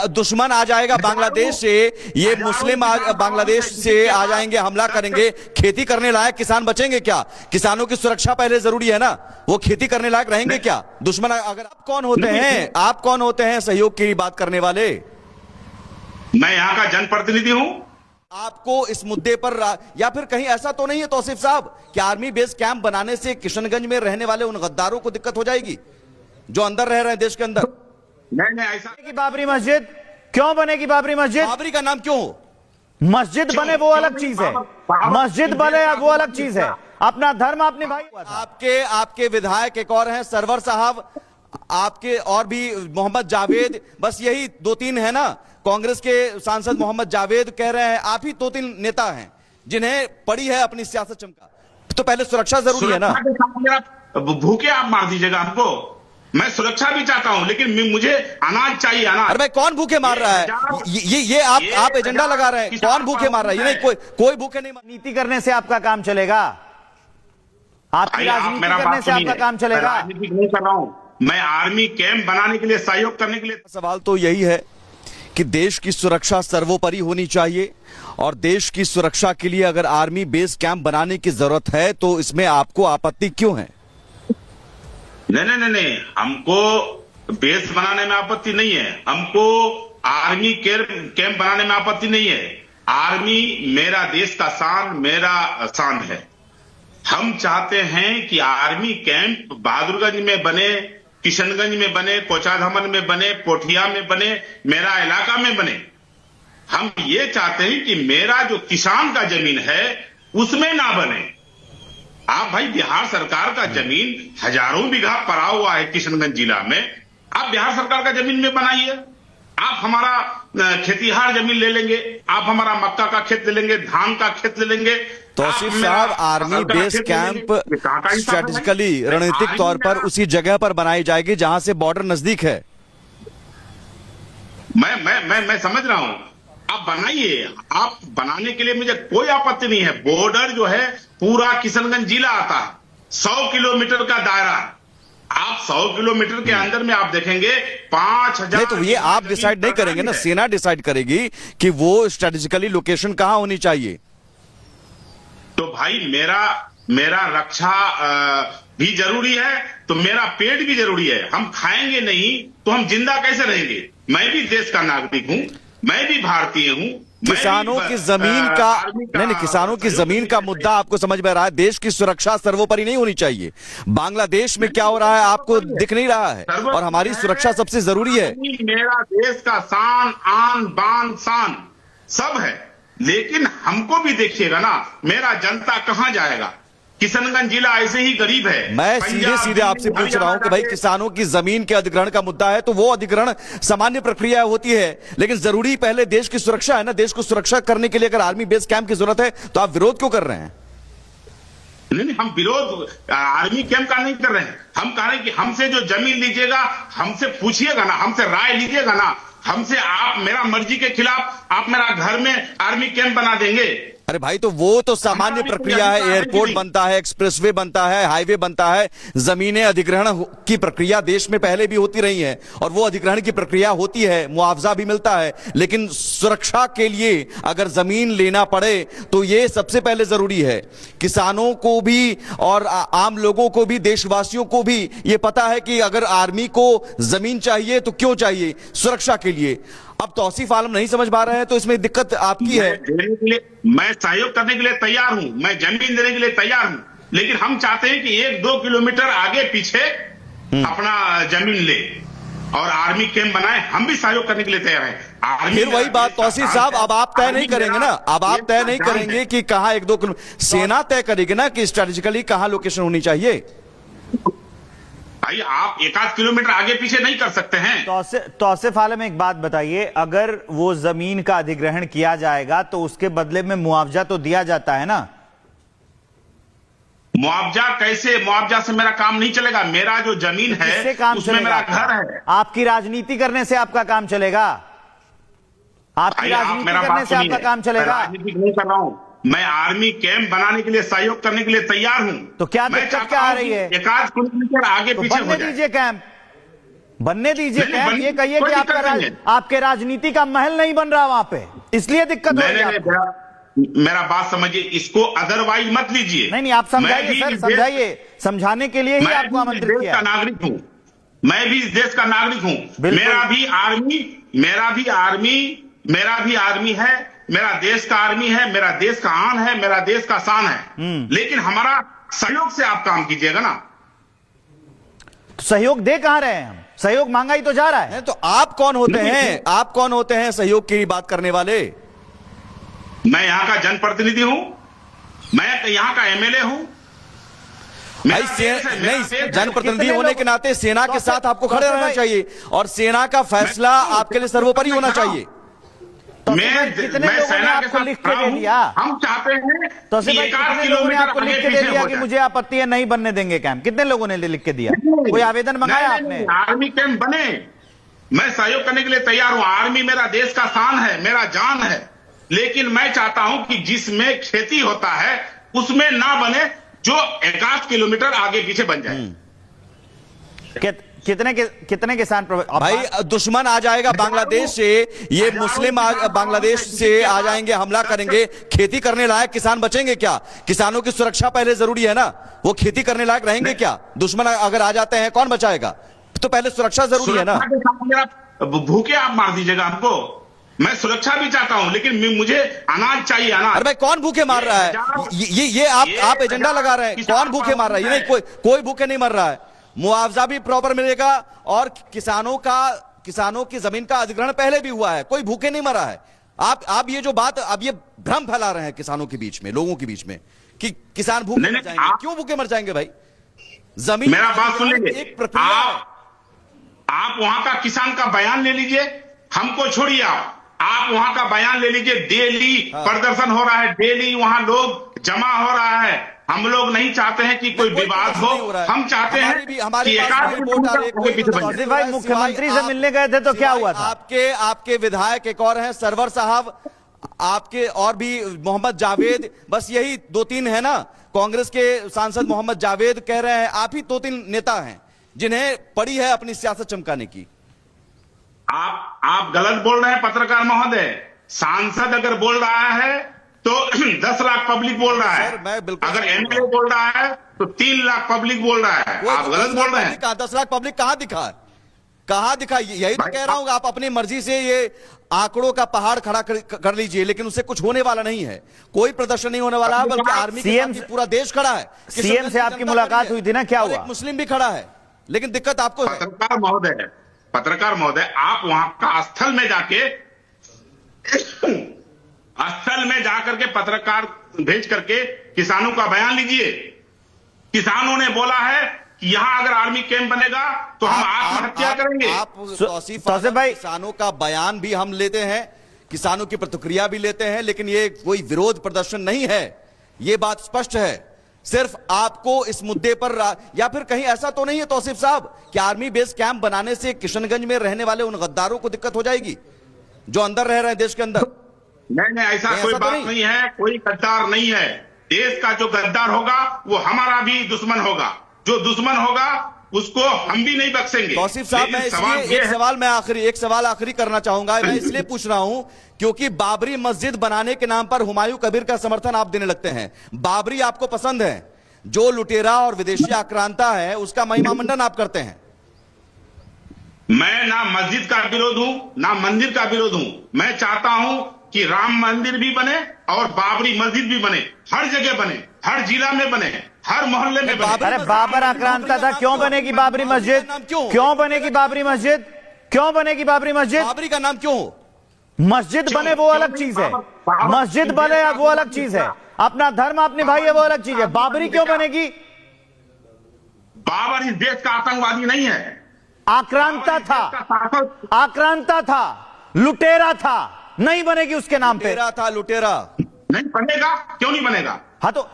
दुश्मन आ जाएगा बांग्लादेश से, ये मुस्लिम बांग्लादेश से आ जाएंगे, हमला करेंगे, खेती करने लायक किसान बचेंगे क्या? किसानों की सुरक्षा पहले जरूरी है ना, वो खेती करने लायक रहेंगे क्या? दुश्मन अगर आप कौन होते हैं, आप कौन होते हैं सहयोग की बात करने वाले? मैं यहाँ का जनप्रतिनिधि हूँ। आपको इस मुद्दे पर या फिर कहीं ऐसा तो नहीं है तौसीफ साहब कि आर्मी बेस कैंप बनाने से किशनगंज में रहने वाले उन गद्दारों को दिक्कत हो जाएगी जो अंदर रह रहे हैं देश के अंदर? नहीं ऐसा की बाबरी मस्जिद क्यों बनेगी? बाबरी मस्जिद, बाबरी का नाम क्यों हो? मस्जिद बने वो अलग चीज है, मस्जिद बने वो अलग चीज है। अपना धर्म आपने भाई, आपके विधायक एक और हैं सरवर साहब, आपके और भी मोहम्मद जावेद, बस यही दो तीन है ना? कांग्रेस के सांसद मोहम्मद जावेद कह रहे हैं, आप ही दो तीन नेता हैं जिन्हें पड़ी है अपनी सियासत चमका। तो पहले सुरक्षा जरूरी है ना? भूखे आप मार दीजिएगा हमको, मैं सुरक्षा भी चाहता हूं, लेकिन मुझे अनाज चाहिए, अनाज। अरे भाई कौन भूखे मार रहा है? ये आप एजेंडा लगा रहे हैं, कौन भूखे मार रहा है? ये नहीं, कोई भूखे नहीं। नीति करने से आपका काम चलेगा? आपकी राजनीति करने से आपका काम चलेगा? राजनीति नहीं कर रहा हूं, मैं आर्मी कैंप बनाने के लिए, सहयोग करने के लिए। सवाल तो यही है कि देश की सुरक्षा सर्वोपरि होनी चाहिए, और देश की सुरक्षा के लिए अगर आर्मी बेस कैंप बनाने की जरूरत है तो इसमें आपको आपत्ति क्यों है? नहीं, हमको बेस बनाने में आपत्ति नहीं है, हमको आर्मी कैंप बनाने में आपत्ति नहीं है। आर्मी मेरा देश का शान, मेरा शान है। हम चाहते हैं कि आर्मी कैंप बहादुरगंज में बने, किशनगंज में बने, कोचाधामन में बने, पोठिया में बने, मेरा इलाका में बने। हम ये चाहते हैं कि मेरा जो किसान का जमीन है उसमें ना बने। आप भाई बिहार सरकार का जमीन हजारों बीघा पड़ा हुआ है किशनगंज जिला में, आप बिहार सरकार का जमीन में बनाइए। आप हमारा खेतीहार जमीन ले लेंगे, आप हमारा मक्का का खेत ले लेंगे, धान का खेत ले लेंगे। तौसीफ साहब, आर्मी बेस कैंप स्ट्रेटेजिकली रणनीतिक तौर पर उसी जगह पर बनाई जाएगी जहां से बॉर्डर नजदीक है। मैं समझ रहा हूं, आप बनाइए, आप बनाने के लिए मुझे कोई आपत्ति नहीं है। बॉर्डर जो है पूरा किशनगंज जिला आता है, 100 किलोमीटर का दायरा। आप 100 किलोमीटर के अंदर में आप देखेंगे 5000। तो ये आप डिसाइड नहीं करेंगे ना, सेना डिसाइड करेगी कि वो स्ट्रेटेजिकली लोकेशन कहां होनी चाहिए। तो भाई मेरा रक्षा भी जरूरी है, तो मेरा पेट भी जरूरी है। हम खाएंगे नहीं तो हम जिंदा कैसे रहेंगे? मैं भी देश का नागरिक हूं, मैं भी भारतीय हूं। किसानों की जमीन का नहीं, किसानों की जमीन का मुद्दा आपको समझ में आ रहा है। देश की सुरक्षा सर्वोपरि नहीं होनी चाहिए। बांग्लादेश में क्या हो रहा है आपको दिख नहीं रहा है, और हमारी सुरक्षा सबसे जरूरी है। मेरा देश का शान, आन बान शान सब है, लेकिन हमको भी देखिएगा ना, मेरा जनता कहां जाएगा? किशनगंज जिला ऐसे ही गरीब है। मैं सीधे आपसे पूछ रहा हूं कि भाई किसानों की जमीन के अधिग्रहण का मुद्दा है तो वो अधिग्रहण सामान्य प्रक्रिया होती है, लेकिन जरूरी पहले देश की सुरक्षा है ना। देश को सुरक्षा करने के लिए अगर आर्मी बेस कैंप की जरूरत है तो आप विरोध क्यों कर रहे हैं? नहीं, हम विरोध आर्मी कैंप का नहीं कर रहे हैं। हम कह रहे हैं कि हमसे जो जमीन लीजिएगा, हमसे पूछिएगा ना, हमसे राय लीजिएगा ना, हमसे आप मेरा मर्जी के खिलाफ आप मेरा घर में आर्मी कैंप बना देंगे। अरे भाई तो वो तो सामान्य प्रक्रिया है, एयरपोर्ट बनता है, एक्सप्रेसवे बनता है, हाईवे बनता है, जमीनें अधिग्रहण की प्रक्रिया देश में पहले भी होती रही है, और वो अधिग्रहण की प्रक्रिया होती है, मुआवजा भी मिलता है। लेकिन सुरक्षा के लिए अगर जमीन लेना पड़े तो ये सबसे पहले जरूरी है। किसानों को भी और आम लोगों को भी, देशवासियों को भी ये पता है कि अगर आर्मी को जमीन चाहिए तो क्यों चाहिए? सुरक्षा के लिए। अब तौसीफ आलम नहीं समझ पा रहे हैं तो इसमें दिक्कत आपकी है। देने के लिए मैं सहयोग करने के लिए तैयार हूं, मैं जमीन देने के लिए तैयार हूं, लेकिन हम चाहते हैं कि 1-2 किलोमीटर आगे पीछे अपना जमीन ले और आर्मी कैंप बनाए। हम भी सहयोग करने के लिए तैयार हैं। फिर वही बात तौसीफ साहब, अब आप तय नहीं करेंगे ना, अब आप तय नहीं करेंगे कि कहां 1-2 किलोमीटर, सेना तय करेगी ना कि स्ट्रेटेजिकली कहां लोकेशन होनी चाहिए। भाई आप 1-8 किलोमीटर आगे पीछे नहीं कर सकते हैं। तौसीफ आलम, एक बात बताइए, अगर वो जमीन का अधिग्रहण किया जाएगा तो उसके बदले में मुआवजा तो दिया जाता है ना? मुआवजा कैसे? मुआवजा से मेरा काम नहीं चलेगा। मेरा जो जमीन है उसमें मेरा घर है। आपकी राजनीति करने से आपका काम चलेगा? आपकी राजनीति करने से आपका काम चलेगा? राजनीति नहीं कर रहा हूं, मैं आर्मी कैंप बनाने के लिए, सहयोग करने के लिए तैयार हूं। तो क्या दिक्कत क्या आ रही है? 1-8 किलोमीटर आगे पीछे हो बनने जाए। दीजिए कैंप, बनने दीजिए नहीं, कैंप। ये कहिए कोई कि दिक्कत नहीं है। आपके राजनीति का महल नहीं बन रहा वहां पे, इसलिए दिक्कत हो रही है आपको। मेरा बात समझिए, इसको अदरवाइज मत लीजिए। नहीं आप समझाइए मैं भी सर, इस देश- समझाइए, समझाने के लिए ही मैं आपको भी इस आमंत्रित देश किया का है। नागरिक हूं, मैं भी इस देश का नागरिक हूं। बिल्कुल। मेरा भी आर्मी है, मेरा देश का आर्मी है, मेरा देश का आन है, मेरा देश का शान है। लेकिन हमारा सहयोग से आप काम कीजिएगा ना। तो सहयोग दे कहां रहे हैं हम? सहयोग मांगा ही तो जा रहा है। नहीं, तो आप कौन होते हैं? आप कौन होते हैं सहयोग की बात करने वाले? मैं यहां का जनप्रतिनिधि हूं, मैं यहां का एमएलए हूं। भाई नहीं, जनप्रतिनिधि होने के नाते सेना के साथ आपको खड़े रहना चाहिए और सेना का फैसला आपके लिए सर्वोपरि होना चाहिए। कितने लोगों ने आपको लिख के दे दिया? हम चाहते हैं तो कि भाई 1-8 कितने लोगों ने किलोमीटर आपको लिख आगे के दे पीछे दिया हो कि जाए। मुझे आपत्ति है, नहीं बनने देंगे कैंप? कितने लोगों ने लिख के दिया? कोई आवेदन मंगाया आपने? आर्मी कैंप बने, मैं सहयोग करने के लिए तैयार हूं। आर्मी मेरा देश का शान है, मेरा जान है। लेकिन मैं चाहता हूं कि जिसमें खेती होता है उसमें ना बने, जो 1-8 किलोमीटर आगे पीछे बन जाए। कितने किसान भाई दुश्मन आ जाएगा बांग्लादेश से, ये मुस्लिम बांग्लादेश से आ जाएंगे, हमला करेंगे, खेती करने लायक किसान बचेंगे क्या? किसानों की सुरक्षा पहले जरूरी है ना, वो खेती करने लायक रहेंगे क्या? दुश्मन अगर आ जाते हैं कौन बचाएगा? तो पहले सुरक्षा जरूरी है ना। भूखे आप मार दीजिएगा हमको, मैं सुरक्षा भी चाहता हूं, लेकिन मुझे अनाज चाहिए, अनाज। अरे भाई कौन भूखे मार रहा है? ये आप एजेंडा लगा रहे हैं। कौन भूखे मार रहा है? ये नहीं, कोई भूखे नहीं मर रहा है। मुआवजा भी प्रॉपर मिलेगा और किसानों की जमीन का अधिग्रहण पहले भी हुआ है, कोई भूखे नहीं मरा है। आप ये जो बात, अब ये भ्रम फैला रहे हैं किसानों के बीच में, लोगों के बीच में, कि किसान भूखे मर जाएंगे। क्यों भूखे मर जाएंगे भाई? जमीन, मेरा बात सुन लीजिए, एक प्रक्रिया है। आप वहां का किसान का बयान ले लीजिए, हमको छोड़िए। आप वहां का बयान ले लीजिए। डेली प्रदर्शन हो रहा है, डेली वहां लोग जमा हो रहा है। हम लोग नहीं चाहते हैं कि कोई विवाद हो, हम चाहते हैं कि भाई मुख्यमंत्री से मिलने गए थे तो क्या हुआ था? आपके विधायक एक और हैं, सरवर साहब, आपके और भी मोहम्मद जावेद, बस यही 2-3 है ना। कांग्रेस के सांसद मोहम्मद जावेद कह रहे हैं, आप ही 2-3 नेता हैं जिन्हें पड़ी है अपनी सियासत चमकाने की। आप गलत बोल रहे हैं पत्रकार महोदय। सांसद अगर बोल रहा है तो 10 लाख पब्लिक बोल रहा है। अगर एमएलए बोल रहा है तो 3 लाख पब्लिक बोल रहा है। आप गलत बोल रहे हैं। 10 लाख पब्लिक कहां दिखा है? कहां दिखा? यही तो कह रहा हूं, आप अपनी मर्जी से ये आंकड़ों का पहाड़ खड़ा कर लीजिए, लेकिन उससे कुछ होने वाला नहीं है। कोई प्रदर्शन नहीं होने वाला है, बल्कि आर्मी के साथ पूरा देश खड़ा है। सीएम से आपकी मुलाकात हुई थी ना, क्या हुआ? मुस्लिम भी खड़ा है, लेकिन दिक्कत आपको है। पत्रकार महोदय, आप वहां का स्थल में जाकर के पत्रकार भेज करके किसानों का बयान लीजिए। किसानों ने बोला है कि यहां अगर आर्मी कैंप बनेगा तो हम आत्महत्या करेंगे। तौसीफ भाई, किसानों का बयान भी हम लेते हैं, किसानों की प्रतिक्रिया भी लेते हैं, लेकिन ये कोई विरोध प्रदर्शन नहीं है। ये बात स्पष्ट है। सिर्फ आपको इस मुद्दे पर, या फिर कहीं ऐसा तो नहीं है तौसीफ साहब कि आर्मी बेस कैंप बनाने से किशनगंज में रहने वाले उन गद्दारों को दिक्कत हो जाएगी जो अंदर रह रहे हैं देश के अंदर? नहीं, ऐसा कोई बात नहीं है। कोई गद्दार नहीं है। देश का जो गद्दार होगा वो हमारा भी दुश्मन होगा। जो दुश्मन होगा उसको हम भी नहीं बख्शेंगे। तौसीफ साहब, मैं इसलिए एक सवाल आखिरी करना चाहूंगा। मैं इसलिए पूछ रहा हूं क्योंकि बाबरी मस्जिद बनाने के नाम पर हुमायूं कबीर का समर्थन आप देने लगते हैं। बाबरी आपको पसंद है, जो लुटेरा और विदेशी आक्रांता है उसका महिमा मंडन आप करते हैं। मैं ना मस्जिद का विरोध हूं, ना मंदिर का विरोध हूं। मैं चाहता हूं कि राम मंदिर भी बने और बाबरी मस्जिद भी बने, हर जगह बने, हर जिला में बने, हर मोहल्ले में बने। अरे बाबर आक्रांता था, क्यों बनेगी बाबरी मस्जिद? क्यों बनेगी बाबरी मस्जिद? क्यों बनेगी बाबरी मस्जिद? बाबरी का नाम क्यों? मस्जिद बने वो अलग चीज है, मस्जिद बने वो अलग चीज है। अपना धर्म अपने भाई है वो अलग चीज है। बाबरी क्यों बनेगी? बाबर इस देश का आतंकवादी नहीं है, आक्रांता था, आक्रांता था, लुटेरा था। नहीं बनेगी उसके नाम पे। लुटेरा नहीं बनेगा। क्यों नहीं बनेगा? हाँ तो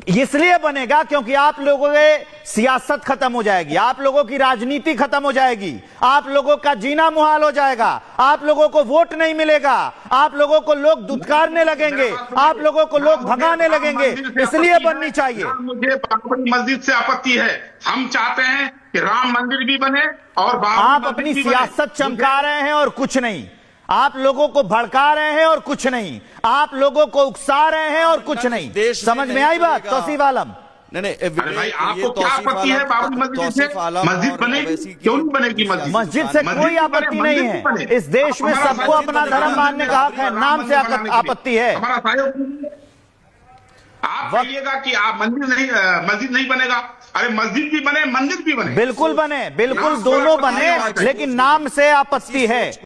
इसलिए बनेगा क्योंकि आप लोगों की सियासत खत्म हो जाएगी, आप लोगों की राजनीति खत्म हो जाएगी, आप लोगों का जीना मुहाल हो जाएगा, आप लोगों को वोट नहीं मिलेगा, आप लोगों को लोग दुत्कारने लगेंगे, आप लोगों को लोग भगाने लगेंगे। इसलिए बननी चाहिए। मुझे बाबरी मस्जिद से आपत्ति है। हम चाहते हैं कि राम मंदिर भी बने और बाबरी आप मस्जिद अपनी भी बने। सियासत चमका रहे हैं और कुछ नहीं, आप लोगों को भड़का रहे हैं और कुछ नहीं, आप लोगों को उकसा रहे हैं और कुछ नहीं। देश में समझ में नहीं आई बात चलेगा। तौसीफ आलम? नहीं अरे भाई, ये आपको क्या तौसीफ आपत्ति है आलम- बाबरी मस्जिद से? तौसीफ आलम मस्जिद और बनेगी, अवैसी की- क्यों नहीं बनेगी मस्जिद? मस्जिद से मस्जिद कोई भी बने, आपत्ति मंदिर नहीं भी है। बने। इस देश में हमारा सबको मस्जिद अपना बनेगा, धर्म मानने का हक है, नाम से मंदिर बनाने के लिए। आपत्ति है। हमारा सहयोग, आप कहिएगा कि आप मस्जिद नहीं बनेगा। अरे मस्जिद भी बने, मंदिर भी बने। बिल्कुल बने, बिल्कुल नाम दोनों थोड़ा बने, सा लेकिन नाम से आपत्ति है।